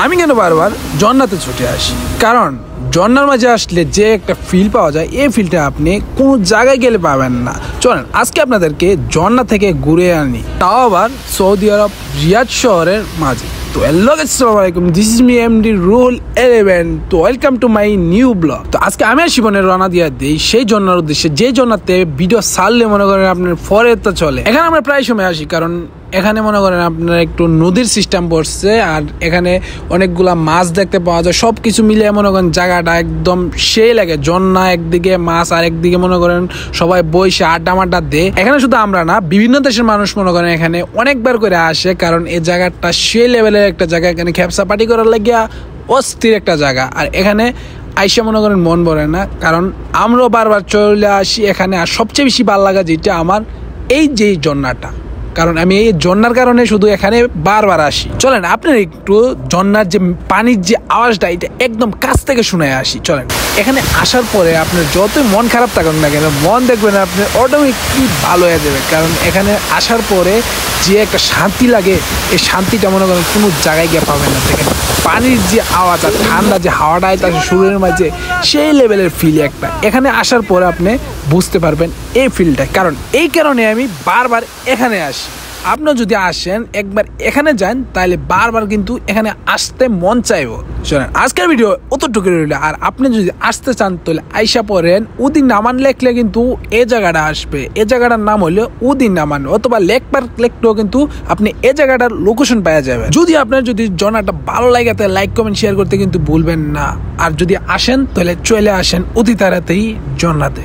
আমি কেন বারবার ঝর্ণাতে ছুটে আসি, কারণ ঝর্ণার মাঝে আসলে যে একটা ফিল পাওয়া যায়, এই ফিলটা আপনি কোনো জায়গায় গেলে পাবেন না। চলেন আজকে আপনাদেরকে ঝর্ণা থেকে ঘুরে আনি, তাও আবার সৌদি আরব রিয়াদ শহরের মাঝে। তো হ্যালো গাইস, আসসালামু আলাইকুম, this is me MD Ruhul 11। তো welcome to my new blog. তো আজকে আমি আর শিবনের রওনা দিয়ে দিই সেই ঝর্ণার উদ্দেশ্যে, যে ঝর্ণাতে ভিডিও ছাড়লে মনে করেন আপনার ফরে তো চলে। এখানে আমরা প্রায় সময় আসি, কারণ এখানে মনে করেন আপনার একটু নদীর সিস্টেম পড়ছে, আর এখানে অনেকগুলা মাছ দেখতে পাওয়া যায়। সব কিছু মিলিয়ে মনে করেন জায়গাটা একদম সেই লাগে। ঝর্ণা একদিকে, মাছ আর একদিকে, মনে করেন সবাই বসে আড্ডা মাড্ডা দেয়। এখানে শুধু আমরা না, বিভিন্ন দেশের মানুষ মনে করেন এখানে অনেকবার করে আসে, কারণ এই জায়গাটা সেই লেভেলের একটা জায়গা। এখানে খেপসা পার্টি করার লাগিয়া অস্থির একটা জায়গা। আর এখানে আইসা মনে করেন মন ভরে না, কারণ আমরাও বারবার চলে আসি এখানে। আর সবচেয়ে বেশি ভালো লাগা যেটা আমার, এই যে ঝর্ণাটা, কারণ আমি এই ঝর্ণার কারণে শুধু এখানে বারবার আসি। চলেন আপনার একটু ঝর্ণার যে পানির যে আওয়াজটা, এটা একদম কাছ থেকে শুনে আসি। চলেন এখানে আসার পরে আপনার যতই মন খারাপ থাকুন না কেন, মন দেখবেন আপনি অটোমেটিকলি ভালো হয়ে যাবে। কারণ এখানে আসার পরে যে একটা শান্তি লাগে, এই শান্তিটা মনে করেন কোনো জায়গায় গিয়ে পাবেন না। দেখেন পানির যে আওয়াজ আর ঠান্ডা যে হাওয়াটা আছে শরীরের মাঝে, সেই লেভেলের ফিল একটা। এখানে আসার পরে আপনি বুঝতে পারবেন এই ফিলটা। কারণ এই কারণে আমি বারবার এখানে আসি। আপনি যদি আসেন একবার এখানে যান, তাহলে বারবার কিন্তু এখানে আসতে মন চাইব। শোনেন আজকের ভিডিও অতটুকু রইল। আর আপনি যদি আসতে চান তাহলে আইসা পড়েন উদিন নামান লেখলে কিন্তু এই জায়গাটা আসবে। এই জায়গাটার নাম হলো উদিন নামান, অথবা লেক পার্ক লেখলেও কিন্তু আপনি এই জায়গাটার লোকেশন পাওয়া যাবে। যদি আপনার যদি ঝর্ণাটা ভালো লাগে তাহলে লাইক কমেন্ট শেয়ার করতে কিন্তু ভুলবেন না। আর যদি আসেন তাহলে চলে আসেন অতি তাড়াতাড়ি ঝর্ণাতে।